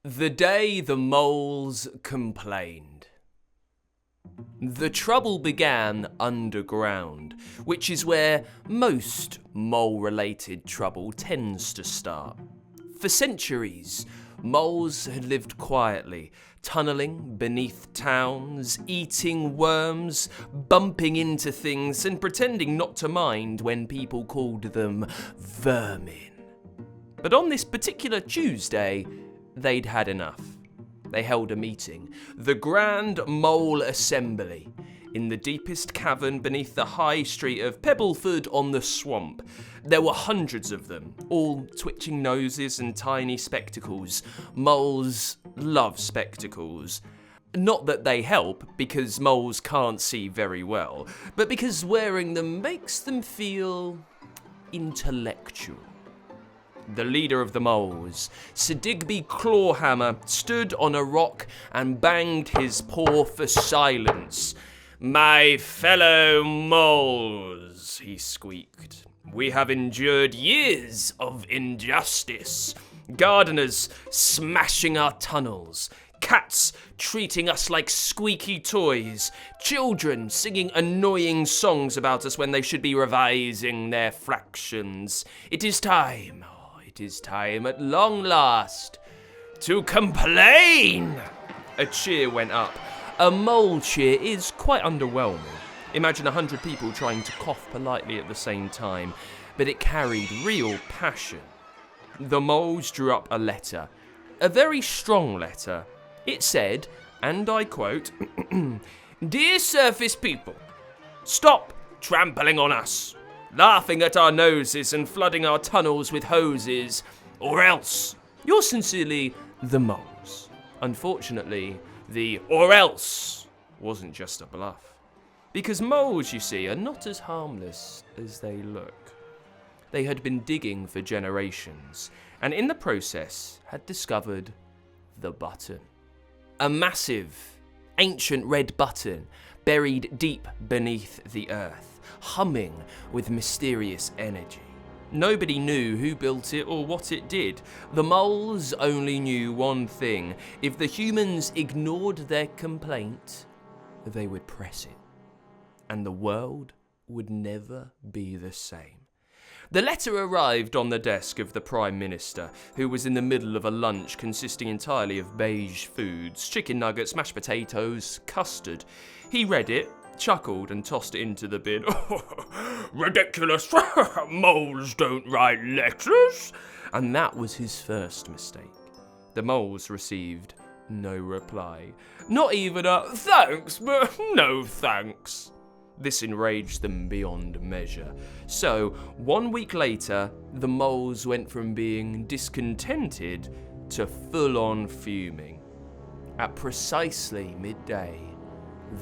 The day the moles complained. The trouble began underground, which is where most mole-related trouble tends to start. For centuries, moles had lived quietly, tunnelling beneath towns, eating worms, bumping into things, and pretending not to mind when people called them vermin. But on this particular Tuesday, they'd had enough. They held a meeting, the Grand Mole Assembly, in the deepest cavern beneath the high street of Pebbleford-on-the-Swamp. There were hundreds of them, all twitching noses and tiny spectacles. Moles love spectacles. Not that they help, because moles can't see very well, but because wearing them makes them feel intellectual. The leader of the moles, Sir Digby Clawhammer, stood on a rock and banged his paw for silence. "My fellow moles," he squeaked, "we have endured years of injustice. Gardeners smashing our tunnels, cats treating us like squeaky toys, children singing annoying songs about us when they should be revising their fractions. It is time at long last to complain." A cheer went up. A mole cheer is quite underwhelming. Imagine 100 people trying to cough politely at the same time, but it carried real passion. The moles drew up a letter, a very strong letter. It said, and I quote, "Dear surface people, stop trampling on us, laughing at our noses and flooding our tunnels with hoses, or else. Yours sincerely, the moles." Unfortunately, the "or else" wasn't just a bluff. Because moles, you see, are not as harmless as they look. They had been digging for generations, and in the process had discovered the button. A massive, ancient red button buried deep beneath the earth, humming with mysterious energy. Nobody knew who built it or what it did. The moles only knew one thing: if the humans ignored their complaint, they would press it, and the world would never be the same. The letter arrived on the desk of the Prime Minister, who was in the middle of a lunch consisting entirely of beige foods, chicken nuggets, mashed potatoes, custard. He read it, chuckled and tossed it into the bin. "Ridiculous! Moles don't write letters!" And that was his first mistake. The moles received no reply. Not even a "thanks, but no thanks." This enraged them beyond measure. So, 1 week later, the moles went from being discontented to full-on fuming. At precisely midday,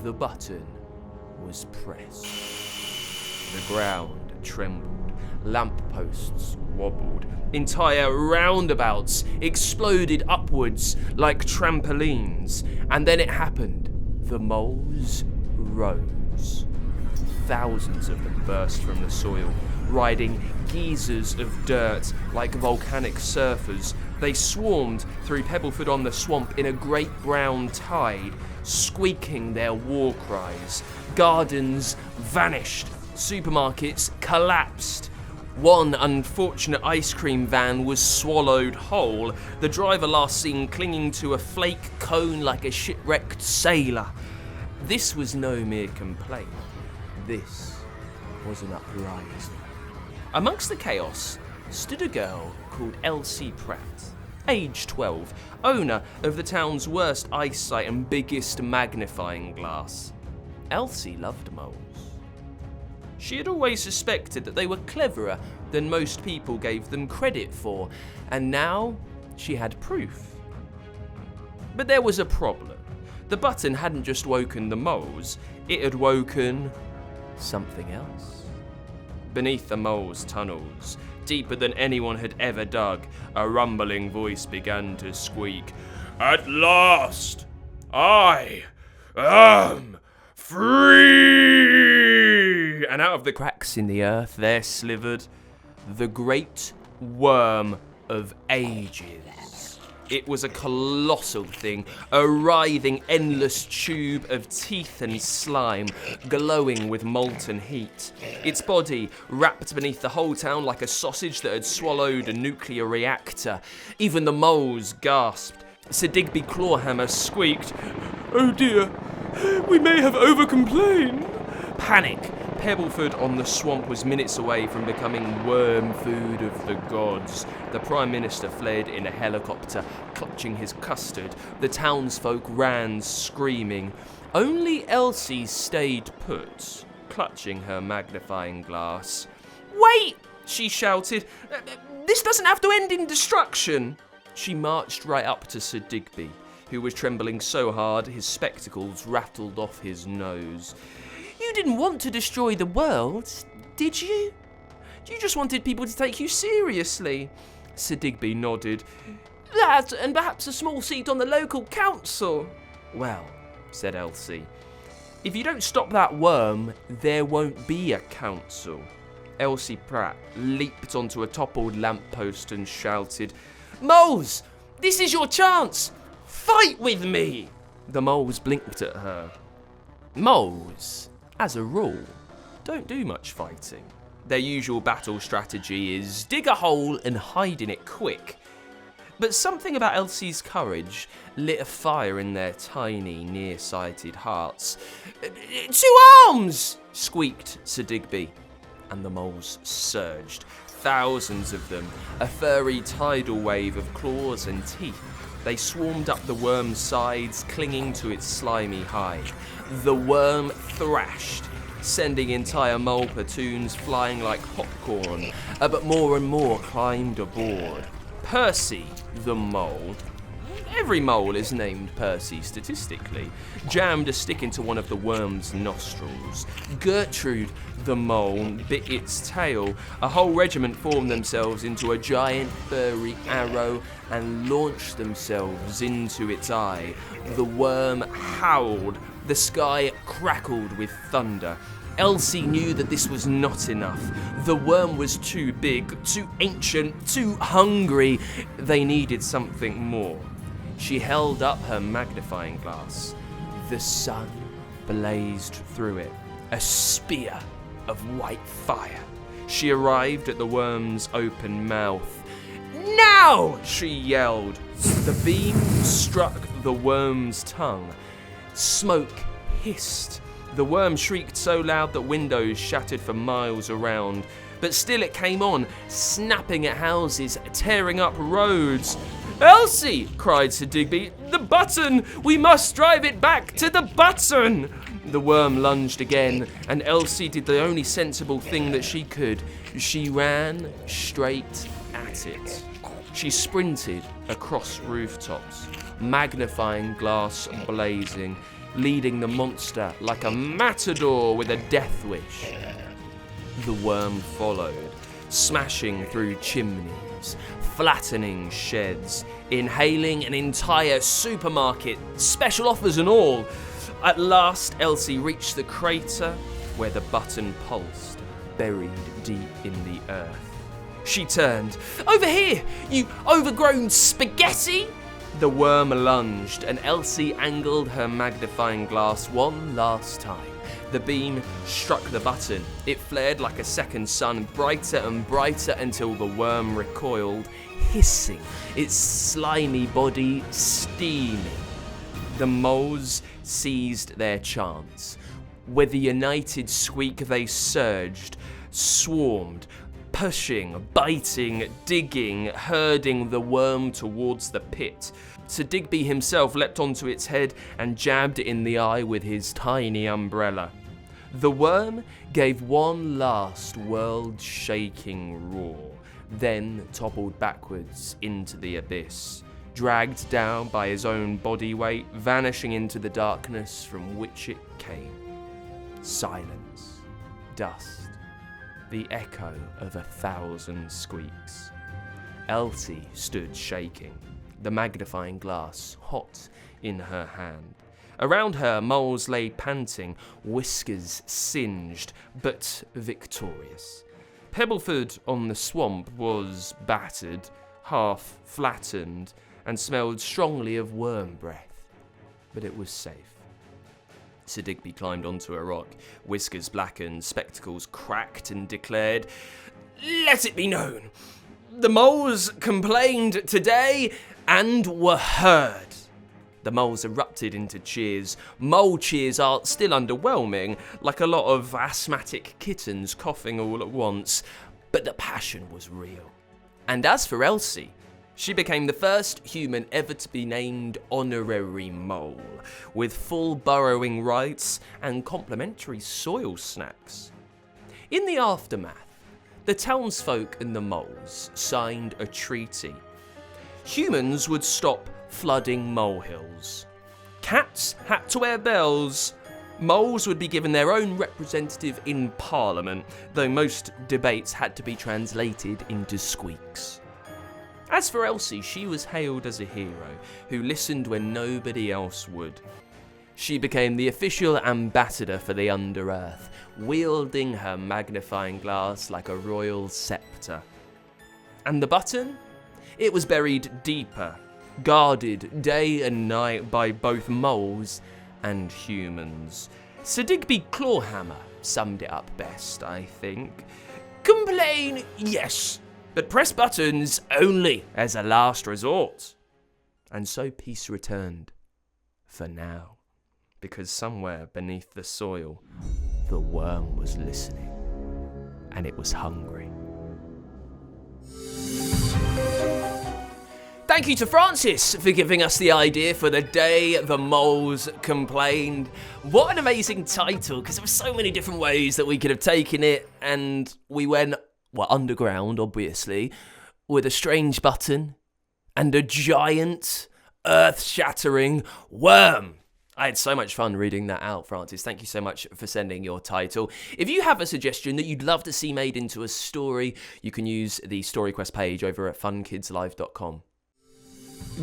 the button was pressed. The ground trembled, lampposts wobbled, entire roundabouts exploded upwards like trampolines, and then it happened. The moles rose. Thousands of them burst from the soil, riding geysers of dirt like volcanic surfers. They swarmed through Pebbleford-on-the-Swamp in a great brown tide, squeaking their war cries. Gardens vanished. Supermarkets collapsed. One unfortunate ice cream van was swallowed whole, the driver last seen clinging to a flake cone like a shipwrecked sailor. This was no mere complaint. This was an uprising. Amongst the chaos stood a girl called Elsie Pratt, age 12, owner of the town's worst eyesight and biggest magnifying glass. Elsie loved moles. She had always suspected that they were cleverer than most people gave them credit for, and now she had proof. But there was a problem. The button hadn't just woken the moles, it had woken something else. Beneath the moles' tunnels, deeper than anyone had ever dug, a rumbling voice began to squeak, "At last, I am free!" And out of the cracks in the earth there slithered the great worm of ages. It was a colossal thing, a writhing, endless tube of teeth and slime, glowing with molten heat. Its body wrapped beneath the whole town like a sausage that had swallowed a nuclear reactor. Even the moles gasped. Sir Digby Clawhammer squeaked, "Oh dear, we may have overcomplained." Panic. Pebbleford on the Swamp was minutes away from becoming worm food of the gods. The Prime Minister fled in a helicopter, clutching his custard. The townsfolk ran, screaming. Only Elsie stayed put, clutching her magnifying glass. "Wait!" she shouted. "This doesn't have to end in destruction." She marched right up to Sir Digby, who was trembling so hard his spectacles rattled off his nose. "You didn't want to destroy the world, did you? You just wanted people to take you seriously." Sir Digby nodded. "That, and perhaps a small seat on the local council." "Well," said Elsie, "if you don't stop that worm, there won't be a council." Elsie Pratt leaped onto a toppled lamppost and shouted, "Moles, this is your chance! Fight with me!" The moles blinked at her. Moles, as a rule, don't do much fighting. Their usual battle strategy is dig a hole and hide in it quick. But something about Elsie's courage lit a fire in their tiny, nearsighted hearts. "To arms!" squeaked Sir Digby, and the moles surged. Thousands of them, a furry tidal wave of claws and teeth. They swarmed up the worm's sides, clinging to its slimy hide. The worm thrashed, sending entire mole platoons flying like popcorn, but more and more climbed aboard. Percy, the mole, every mole is named Percy statistically, jammed a stick into one of the worm's nostrils. Gertrude, the mole, bit its tail. A whole regiment formed themselves into a giant furry arrow and launched themselves into its eye. The worm howled. The sky crackled with thunder. Elsie knew that this was not enough. The worm was too big, too ancient, too hungry. They needed something more. She held up her magnifying glass. The sun blazed through it, a spear of white fire. She arrived at the worm's open mouth. "Now!" she yelled. The beam struck the worm's tongue. Smoke hissed. The worm shrieked so loud that windows shattered for miles around. But still it came on, snapping at houses, tearing up roads. "Elsie!" cried Sir Digby. "The button! We must drive it back to the button!" The worm lunged again, and Elsie did the only sensible thing that she could. She ran straight at it. She sprinted across rooftops, magnifying glass blazing, leading the monster like a matador with a death wish. The worm followed, smashing through chimneys, flattening sheds, inhaling an entire supermarket, special offers and all. At last, Elsie reached the crater where the button pulsed, buried deep in the earth. She turned. "Over here, you overgrown spaghetti!" The worm lunged, and Elsie angled her magnifying glass one last time. The beam struck the button. It flared like a second sun, brighter and brighter until the worm recoiled, hissing, its slimy body steaming. The moles seized their chance. With a united squeak, they surged, swarmed, pushing, biting, digging, herding the worm towards the pit. Sir Digby himself leapt onto its head and jabbed it in the eye with his tiny umbrella. The worm gave one last world-shaking roar, then toppled backwards into the abyss, dragged down by his own body weight, vanishing into the darkness from which it came. Silence, dust, the echo of 1,000 squeaks. Elsie stood shaking, the magnifying glass hot in her hand. Around her, moles lay panting, whiskers singed, but victorious. Pebbleford on the Swamp was battered, half flattened, and smelled strongly of worm breath, but it was safe. Sir Digby climbed onto a rock, whiskers blackened, spectacles cracked, and declared, "Let it be known, the moles complained today and were heard." The moles erupted into cheers. Mole cheers are still underwhelming, like a lot of asthmatic kittens coughing all at once, but the passion was real. And as for Elsie, she became the first human ever to be named honorary mole, with full burrowing rights and complimentary soil snacks. In the aftermath, the townsfolk and the moles signed a treaty. Humans would stop flooding molehills. Cats had to wear bells. Moles would be given their own representative in Parliament, though most debates had to be translated into squeaks. As for Elsie, she was hailed as a hero who listened when nobody else would. She became the official ambassador for the Under-Earth, wielding her magnifying glass like a royal scepter. And the button? It was buried deeper, guarded day and night by both moles and humans. Sir Digby Clawhammer summed it up best, I think. Complain, yes, but press buttons only as a last resort. And so peace returned, for now, because somewhere beneath the soil, the worm was listening, and it was hungry. Thank you to Francis for giving us the idea for the day the moles complained. What an amazing title, because there were so many different ways that we could have taken it, and we went, well, underground, obviously, with a strange button and a giant, earth-shattering worm. I had so much fun reading that out, Francis. Thank you so much for sending your title. If you have a suggestion that you'd love to see made into a story, you can use the story quest page over at funkidslive.com.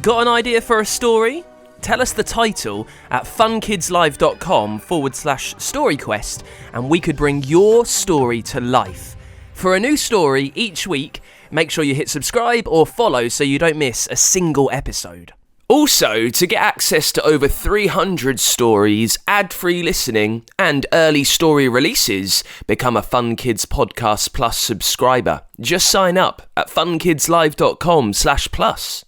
Got an idea for a story? Tell us the title at funkidslive.com/storyquest and we could bring your story to life. For a new story each week, make sure you hit subscribe or follow so you don't miss a single episode. Also, to get access to over 300 stories, ad-free listening, and early story releases, become a Fun Kids Podcast Plus subscriber. Just sign up at funkidslive.com/plus.